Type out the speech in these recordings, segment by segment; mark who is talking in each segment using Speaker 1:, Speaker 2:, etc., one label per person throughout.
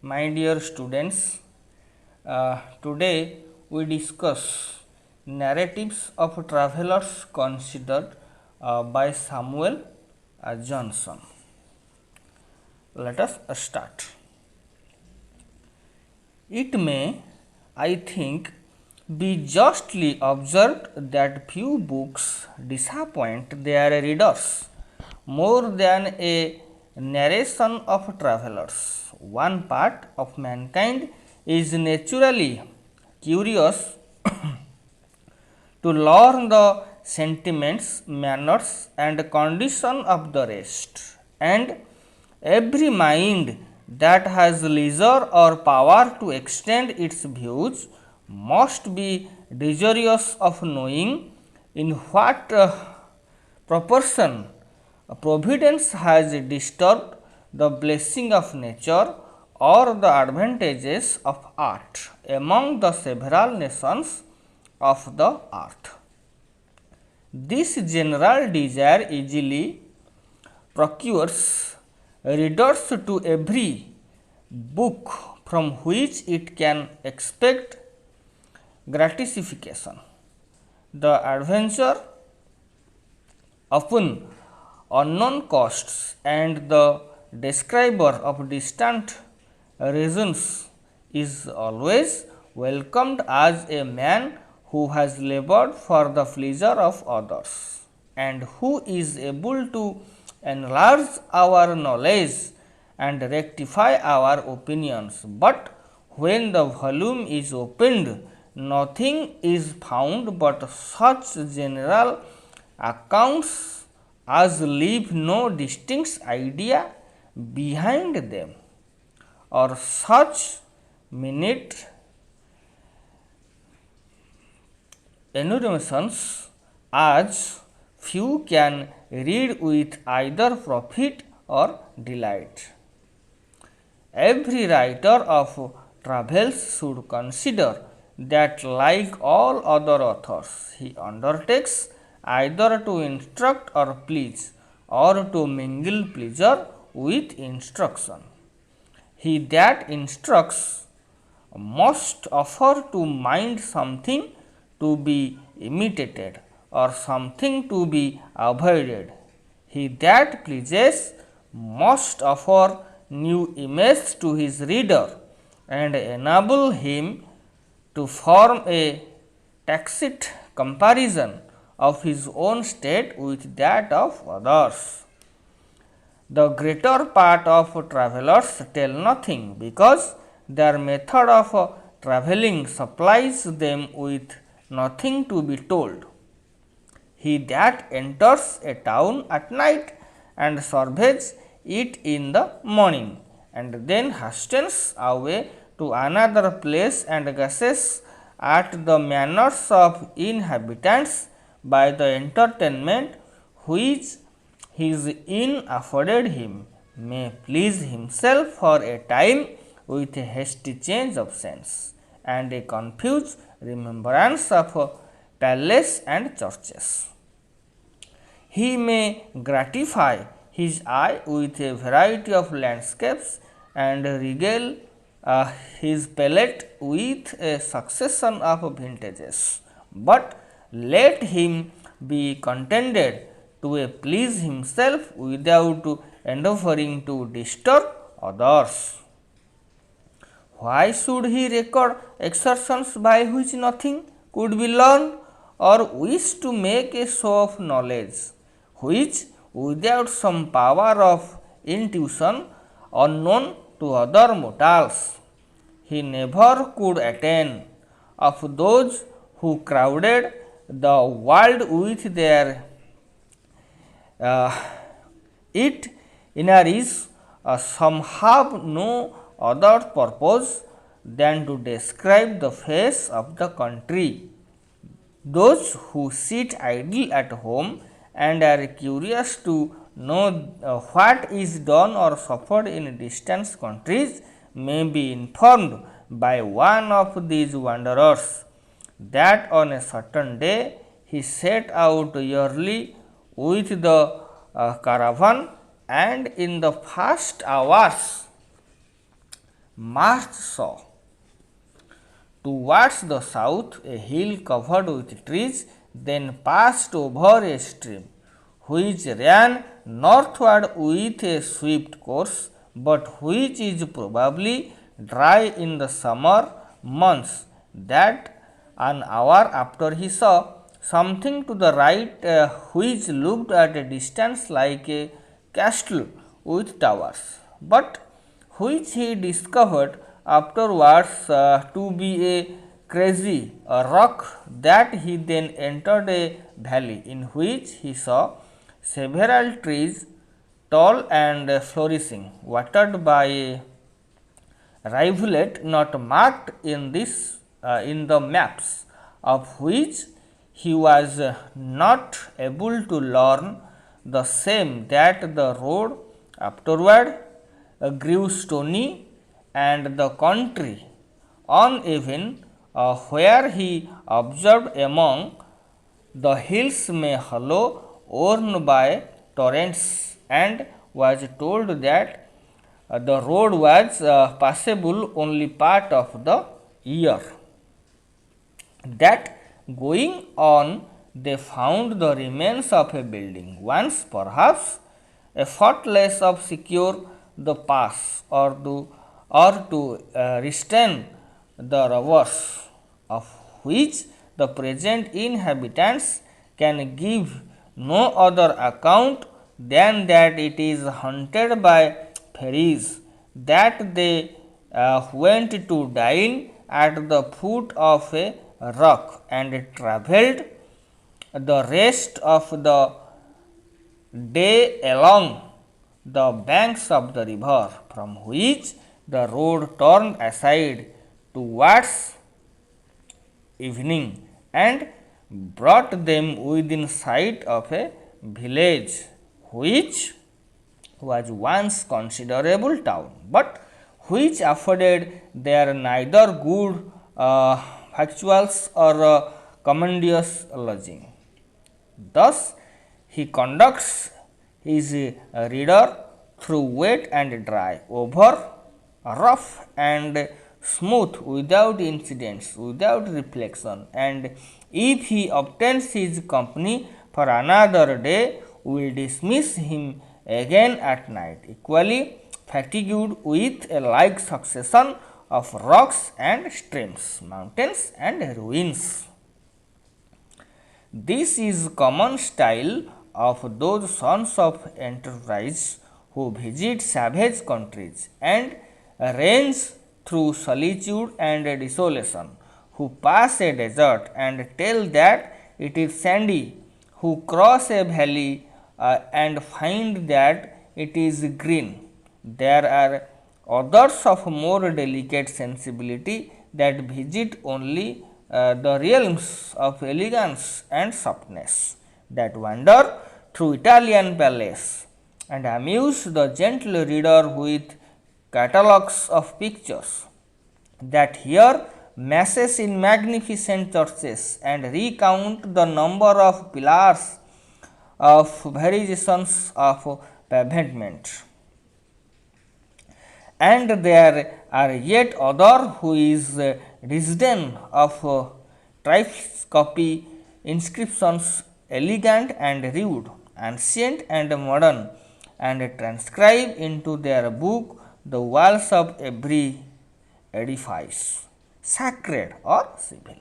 Speaker 1: My dear students, today we discuss narratives of travelers considered by Samuel Johnson. Let us start. It may, I think, be justly observed that few books disappoint their readers more than a narration of travelers. One part of mankind is naturally curious to learn the sentiments, manners, and condition of the rest, and every mind that has leisure or power to extend its views must be desirous of knowing in what proportion providence has disturbed the blessing of nature or the advantages of art among the several nations of the earth. This general desire easily procures readers to every book from which it can expect gratification. The adventure upon unknown coasts and the describer of distant regions is always welcomed as a man who has labored for the pleasure of others and who is able to enlarge our knowledge and rectify our opinions. But when the volume is opened, nothing is found but such general accounts as leave no distinct idea behind them, or such minute enumerations as few can read with either profit or delight. Every writer of travels should consider that, like all other authors, he undertakes either to instruct or please, or to mingle pleasure with instruction. He that instructs must offer to mind something to be imitated or something to be avoided. He that pleases must offer new image to his reader and enable him to form a tacit comparison of his own state with that of others. The greater part of travelers tell nothing because their method of travelling supplies them with nothing to be told. He that enters a town at night and surveys it in the morning, and then hastens away to another place and guesses at the manners of inhabitants by the entertainment which his inn afforded him, may please himself for a time with a hasty change of sense and a confused remembrance of palace and churches. He may gratify his eye with a variety of landscapes and regale his palate with a succession of vintages, but let him be contented to please himself without endeavoring to disturb others. Why should he record exertions by which nothing could be learned, or wish to make a show of knowledge which, without some power of intuition unknown to other mortals, he never could attain? Of those who crowded the world with their it inneries, some have no other purpose than to describe the face of the country. Those who sit idle at home and are curious to know what is done or suffered in distant countries may be informed by one of these wanderers that on a certain day he set out early with the caravan, and in the first hours marched saw. Towards the south, a hill covered with trees then passed over a stream, which ran northward with a swift course, but which is probably dry in the summer months. That an hour after he saw something to the right which looked at a distance like a castle with towers, but which he discovered afterwards to be a crazy a rock. That he then entered a valley in which he saw several trees, tall and flourishing, watered by a rivulet not marked in the maps, of which he was not able to learn the same. That the road afterward grew stony and the country uneven, where he observed among the hills may hollow worn by torrents, and was told that the road was passable only part of the year. That going on they found the remains of a building, once perhaps a fortress of secure the pass or to restrain the robbers, of which the present inhabitants can give no other account than that it is haunted by fairies, that they went to dine at the foot of a rock and travelled the rest of the day along the banks of the river, from which the road turned aside towards evening and brought them within sight of a village which was once considerable town, but which afforded there neither good victuals or commodious lodging. Thus he conducts his reader through wet and dry, over rough and smooth, without incidents, without reflection, and if he obtains his company for another day, will dismiss him again at night, equally fatigued with a like succession of rocks and streams, mountains and ruins. This is common style of those sons of enterprise who visit savage countries and range through solitude and desolation, who pass a desert and tell that it is sandy, who cross a valley and find that it is green. There are others of more delicate sensibility that visit only the realms of elegance and softness, that wander through Italian palace and amuse the gentle reader with catalogues of pictures, that hear masses in magnificent churches and recount the number of pillars of variations of pavement. And there are yet other who is disdain of trifscopy inscriptions, elegant and rude, ancient and modern, and transcribe into their book the walls of every edifice, sacred or civil.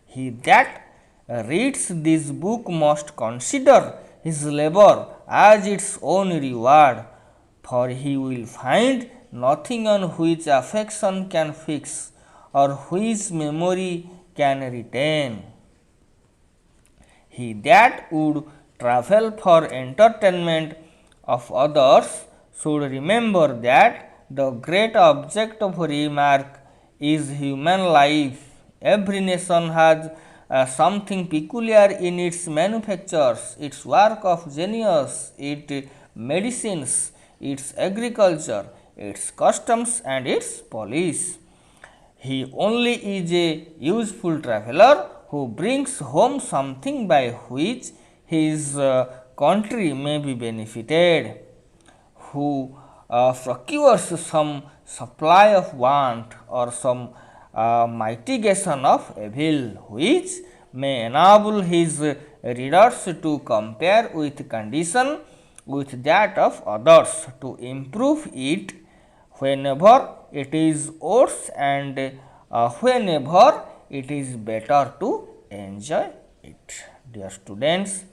Speaker 1: He that reads this book must consider his labor as its own reward, for he will find nothing on which affection can fix or which memory can retain. He that would travel for entertainment of others should remember that the great object of remark is human life. Every nation has something peculiar in its manufactures, its work of genius, its medicines, its agriculture, its customs and its police. He only is a useful traveller who brings home something by which his country may be benefited, who procures some supply of want or some mitigation of evil, which may enable his readers to compare with condition with that of others to improve it whenever it is worse and whenever it is better to enjoy it. Dear students,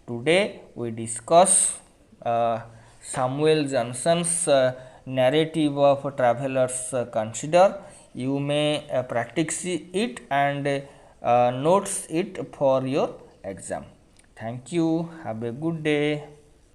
Speaker 1: today we discuss Samuel Johnson's narrative of travelers consider. You may practice it and notes it for your exam. Thank you. Have a good day.